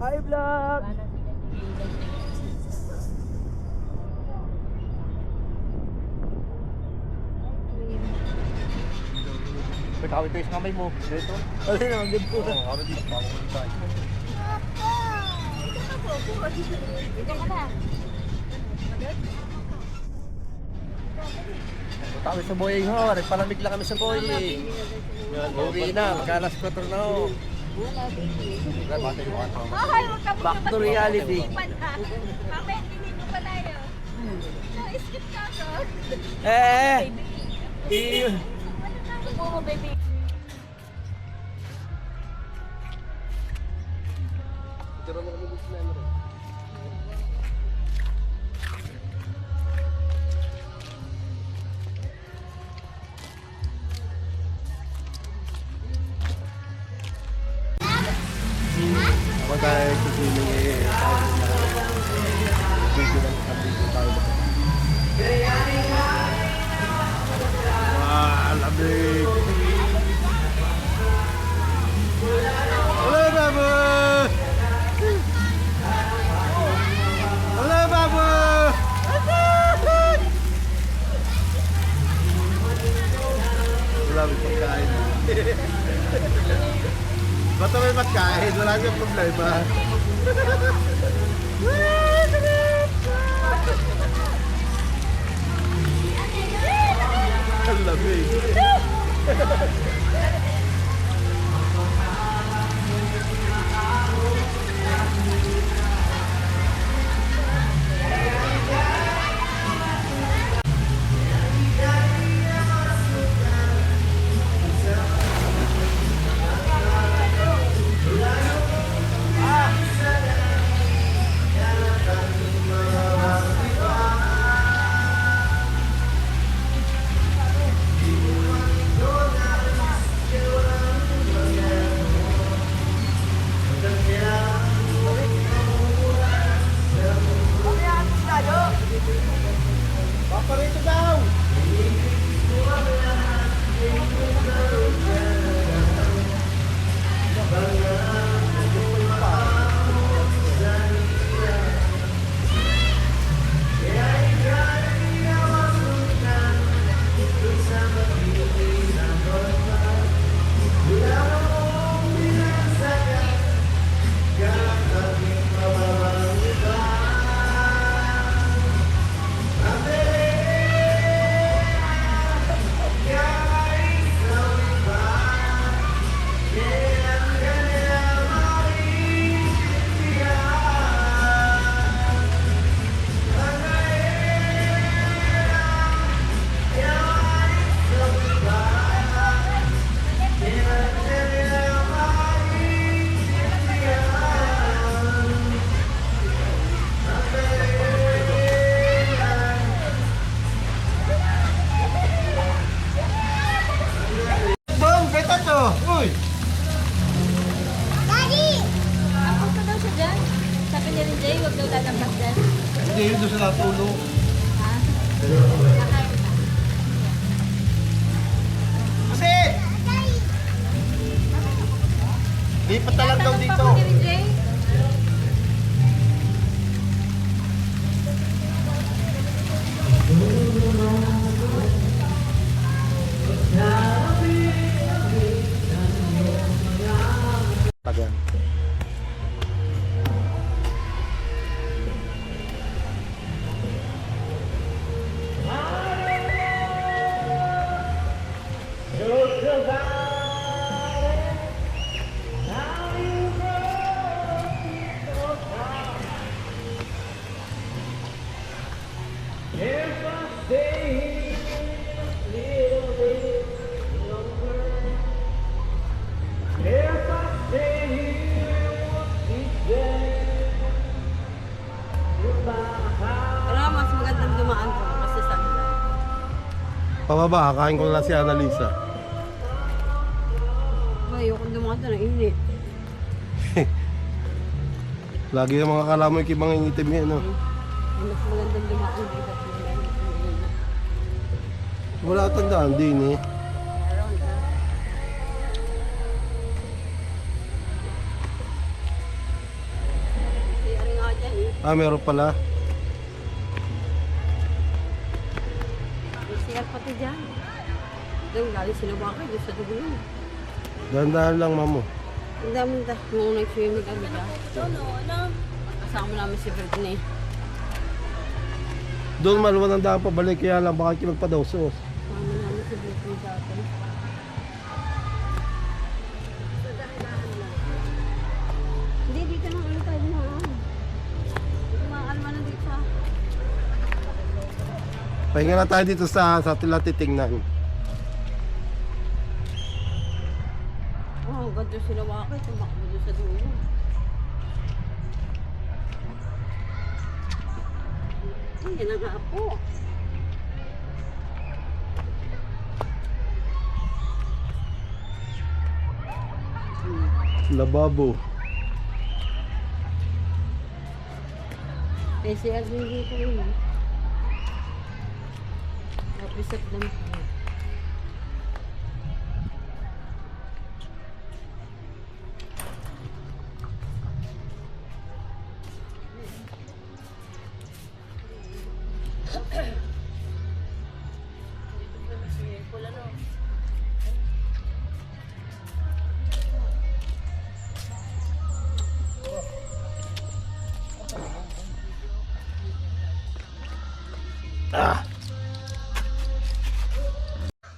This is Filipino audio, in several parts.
Hi vlog! Kawin ko yung kamay mo. Dito. Ano naman dito? Oo, kawin dito. Pawag ko dito. Dito ka na. Kawin sa boyeng ho. Nagpalamig lang kami sa boyeng. Uwi na. Magkalas 4 na ho. Back to reality. Mamaya, dinito pa tayo. Skip ka to. Iyon. Oo, baby. Tira mo kami dito na. Ako tayo sa swimming eh. Video lang sa video tayo. Lamig! Hello, Babu! Hello, Babu! Lamig pagkain. Basta may matkain, wala siyang problema. Ang lamig. Paparito daw! Uy! Daddy! Tapos na daw siya dyan. Sabi niya rin, Jay, huwag daw lalampas dyan. Hindi yun doon sa natulog. Ha? Nakain na. Kasi! Lipat na lang daw dito. Tapos ni Jay. Tagan. Pero mas magandang dumaan ko kasi sagda. Pababa, kain ko lang si Annalisa. Ayoko dumaan doon, ang init. Lagi yung mga kalamoy kibang ingitim yan, no? Mas magandang dumaan dito. Wala tandaan din eh. Ah, meron pala. May CR pati dyan. Doon, galing sinabakay doon sa dulo. Dahan-dahan lang, mamo. Ang dami na. Nung nag-swimming kami dyan. Kasama namin si Britney. Doon maluwan ang daan pabalik, kaya lang baka kinagpadawsos. Kasama namin si Britney dati. Hindi, dito na ulit tayo na. Dito makakalma na dito sa... Pahinga na tayo dito sa tila titingnan. Oh, ganito sila wakay. Tumakbo doon sa dulo. Yan na nga po. Lababo. Kasi din dito yun. Napisap lang po.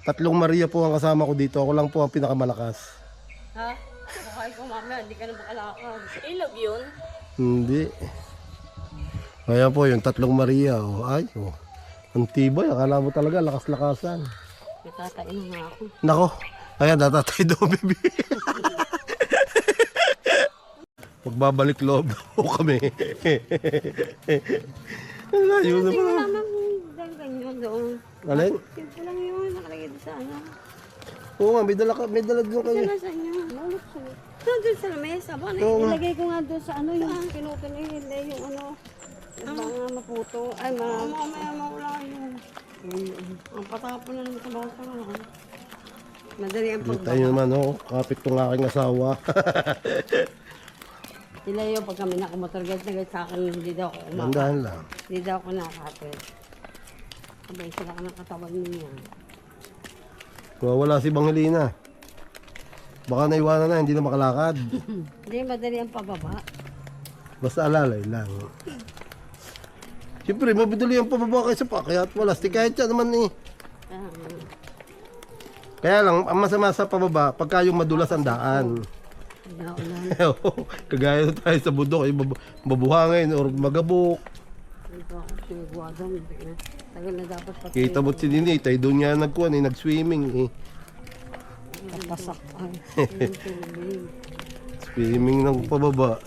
Tatlong Maria po ang kasama ko dito. Ako lang po ang pinakamalakas. Ha? Baka ikaw mamaya, hindi ka na makalakad. Ilog yun? Hindi. Kaya po yung tatlong Maria. Oh. Ay, oh. Ang tibay. Akala mo talaga lakas-lakasan. Natatain na nga ako. Nako. Ayan, natatay daw, baby. Magbabalik loob po kami. Layo na Hindi pa. mo naman dahil ganyan doon. Alin? Simple lang yun, nakalagay doon sa ano. Oo nga, may dala doon kayo. Saan nasa inyo? Nalok sa... Doon sa lamesa. Baka Oo nga. ilagay ko nga doon sa ano, yung pinutuloy, hindi yung ano. Yung mga maputo. Ay, mamaya mawala yun. Ang patapon na naman sa basa nga. Madali ang Kita pagbaba. nyo naman, oh. Kapit tong aking asawa. Sila yun, pag kami nakamotor, guys na guys sa akin, hindi daw ako umakapit. Dandahan lang. Hindi daw ako nakakapit. Sabay sila ka ng katawan niya. Wala si Banghelina. Baka naiwanan na, hindi na makalakad. Hindi, madali ang pababa. Basta alalay lang. Siyempre, mabiduli ang pababa kayo sa pakyat. Wala, kahit siya naman eh. Ah, Kaya lang, ang masama sa pababa, pagka yung madulas ang daan. naulan. Kagaya na tayo sa bundok, mabuhangin or magabok. Ito ako siniguadang. Tagal na dapat pati. Kita mo si Nini, tayo doon niya nagkuhan eh, nag-swimming eh. Kapasak. Ay, yung Swimming ng pababa.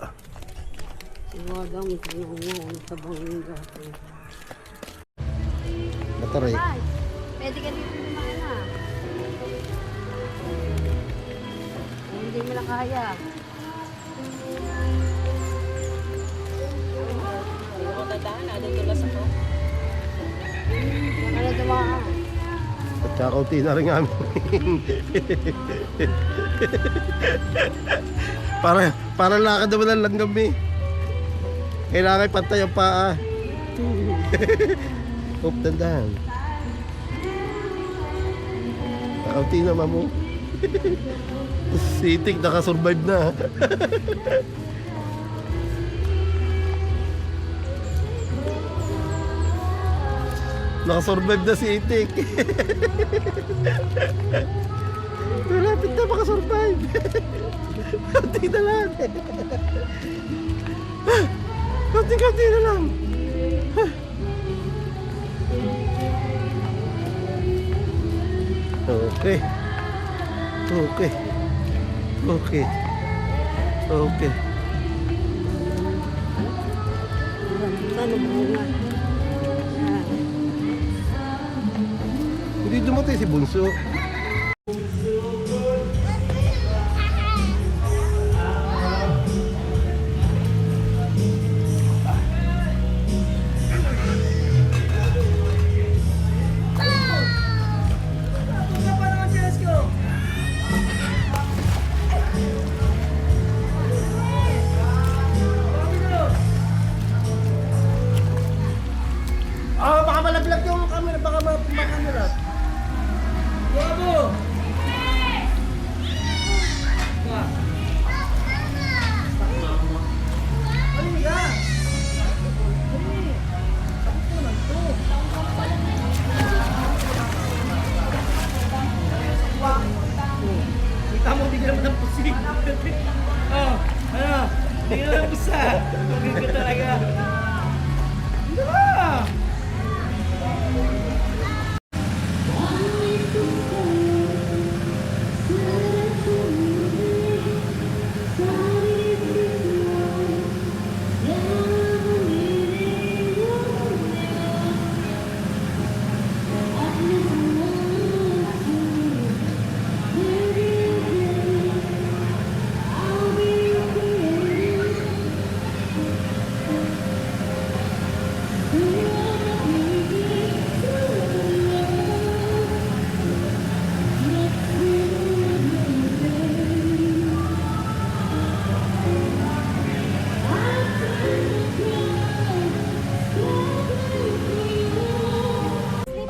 Siguadang, tinungo sa bangin dati. Mataray. Bye! Pwede ka dito naman na. Hindi mo na kaya. Nakala dumaan. At kakauti na rin namin. para lakad naman ang langgam eh. Kailangan pantay ang paa. Oop, dandahan. Kakauti naman mo. Sitik, nakasurvive na. Nakasurvive na si Itik. Malapit na makasurvive. Kunti na lang. Kunti na lang. Okay. Okay. Okay. Okay. Ano mo nga? Hindi dumatay si Bunso. Hindi na lang busa. Tugin ka talaga. Ah!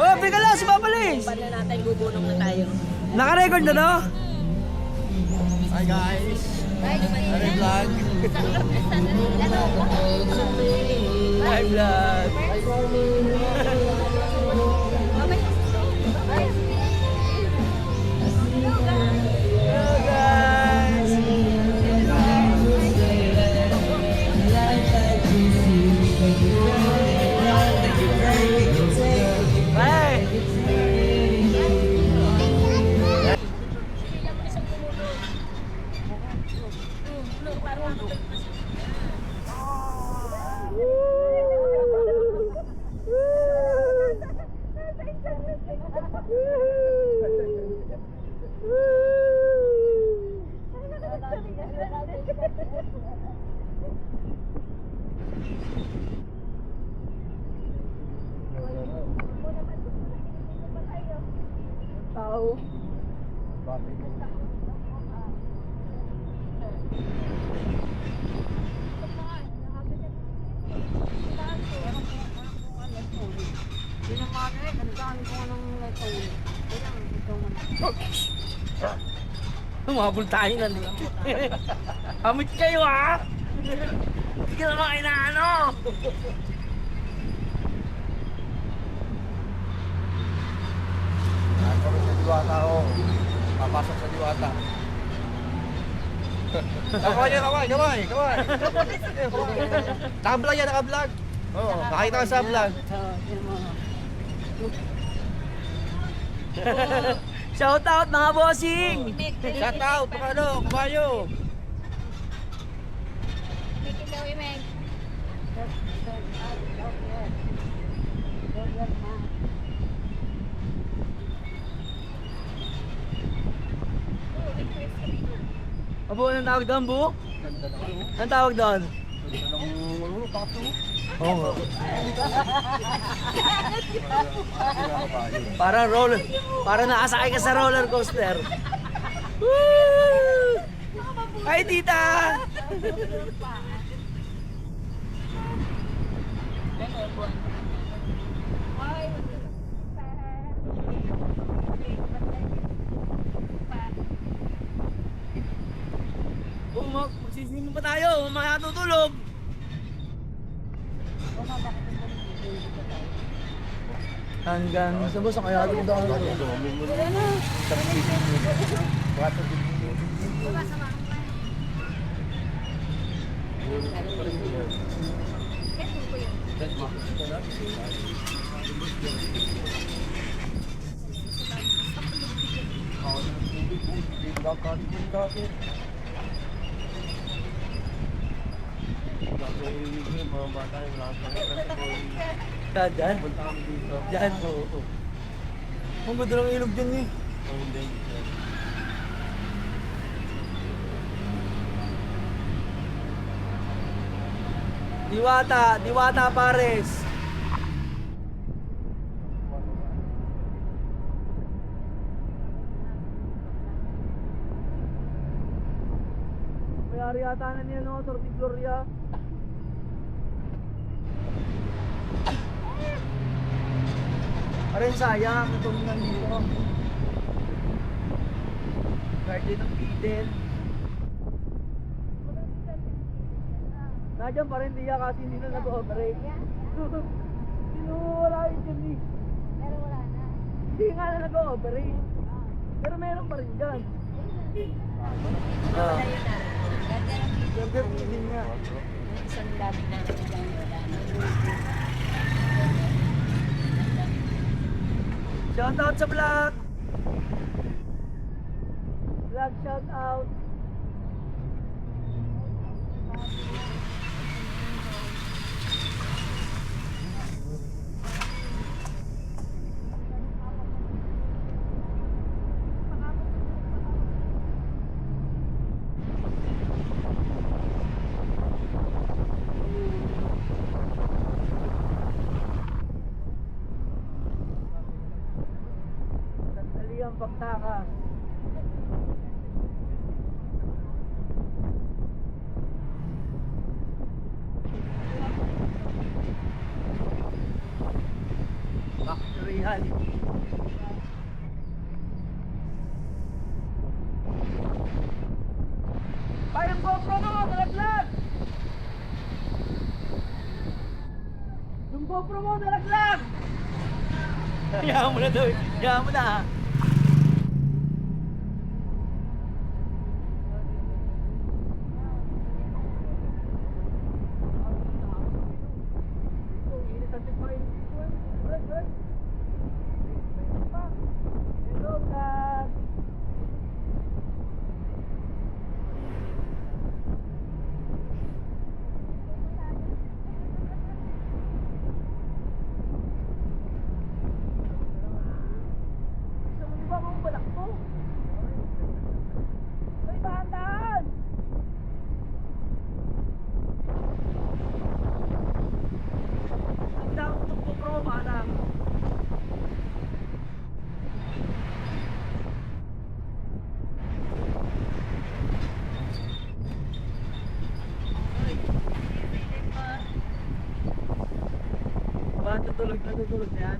Oh, teka lang, si Papa Liz! Paano natin bubunong na tayo? Naka-record na to? Hi guys! Ano vlog? Hi, vlog! Hello, guys! Bye! Tao. Pinamana eh, kantaan ko ng letong. Kaya, ito man. Umabol tayo na dito. Amit kayo ha! Hindi ka naman inaano! Ako sa diwata ako. Papasok sa diwata. Kaway yan, kaway, kaway, kaway. Naka-vlog yan, naka-vlog. Oo, makita ka sa vlog. Shout out mga bossing! Shout out, mga ano, kumayo. Abo, anong tawag doon, Bu? Anong tawag doon? Oo. Para roller, para nakasakay ka sa roller coaster. Woo! Hi, tita! Magsisingin pa tayo, makatutulog. Hanggang sa boss, kaya natin doon. Diyan? Diyan, oo. Ang ganda ng ilog dyan eh. Diwata, Diwata Pares. May-ari yata na niya, no? Torti Gloria. Parang sayang itong nandito. Garden ng Eden. Nandiyan pa rin diya kasi hindi na nag-operate. Sinuwala yun dyan eh. Pero wala na. Hindi nga na nag-operate. Pero meron pa rin dyan. Ah. Burger feeding nga. Isang labi na lang wala na. Shout out sa vlog! Vlog shout out! Sandali ang baktakas. Back to reality. Ay, yung GoPro mo, nalaglag! Yung GoPro mo, nalaglag! Hayaan mo na daw, hayaan mo na ha. Hello, God! Gusto mo ba akong balak mo? Ay, dahan-dahan! Hindi ako magpo-pro, manang. Ba, natutulog na yan.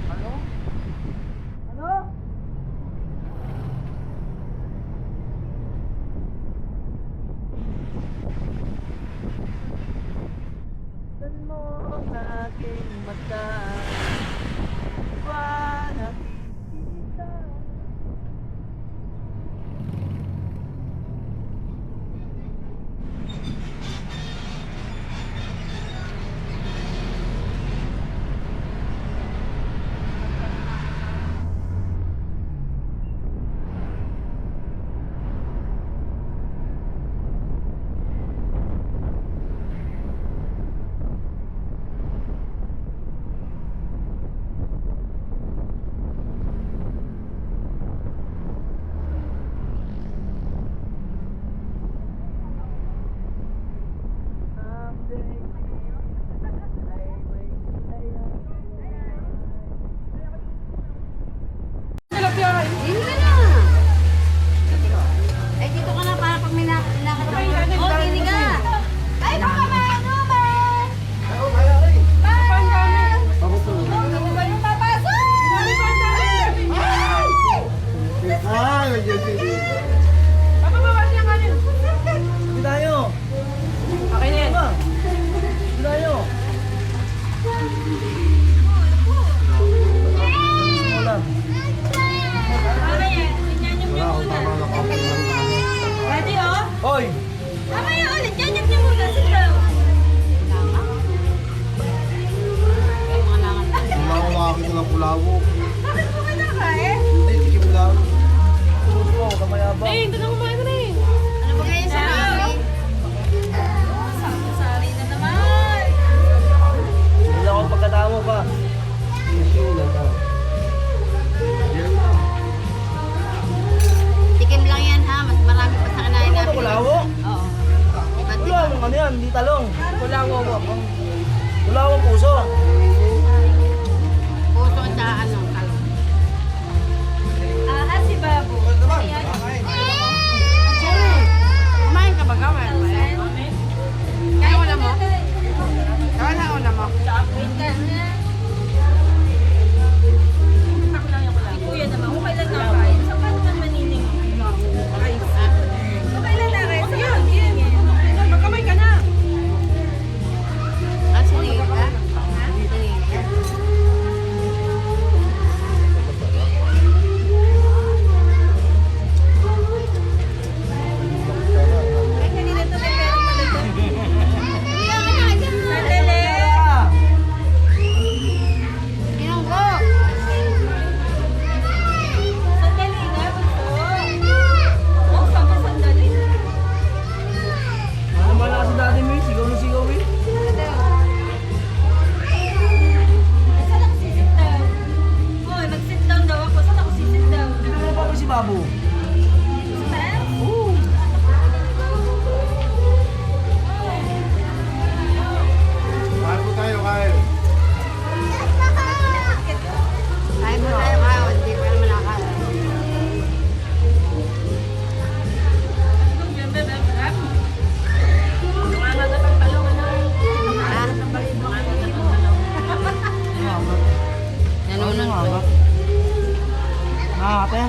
Ano? Ano? Saan mo ang aking mata? Ba nakikita? Hindi ka na. Ay, dito ka na para pag may lakad ka. Oh, hindi ka. Ay, baka maano ba? Hindi tayo. Akin na yan. Hindi tayo. Wala. Ready, oh? Hoy! Mamaya ulit, yan niyo muna. Sit down. Ay, mga langan. Kumakakit ko ng kulawo. Bakit po kayo nakain? Hindi, tikim lang. Tulog mo, kamayabang. Ito na kumain ko na eh. Ano ba kayo sa sari? Sari na naman. Hindi ako pagkatama pa. Tikim lang yan ha, mas marami pa sa kinain Ano namin. kulawo? Oo. Iba't Wala iba. akong ano yan, hindi talong. Kulawo mo ako. Kulawo puso. Puso at saka ano, talong. Si Babu. Kumain ka ba? Kawan ba? Kaya wala mo? Kaya wala mo? babo. Kain po tayo, kain. Kaya mo tayo kayo, hindi pa naman nakakala. Nanunan ko. Ate.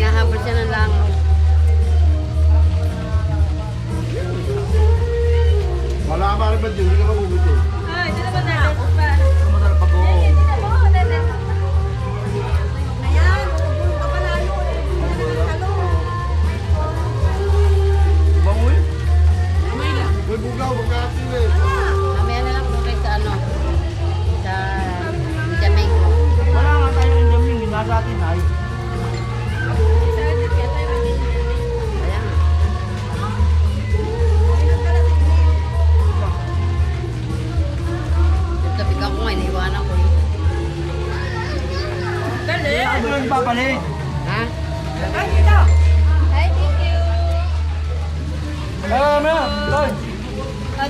Nahabol siya ng langaw. Wala ka ba rin ba dyan? Hindi ka mabubuti. Masarap pag oo. Bangoy. May bugaw, magkatin eh. Mamaya na lang po kayo sa ano, sa Jamaica. Wala nga tayo ng jaming. Nasa atin ay. Ayan. Tabi ka ko nga, iniiwanan ko yun. Kaya ako yung papalit. Ha? Ay, dito. Hi, thank you.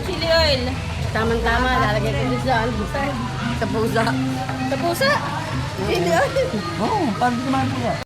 Chili oil. Tama-tama, lalagay ko dito sa albusan. Sa pusa. Sa pusa? Hindi. Oo, parang di naman po yan.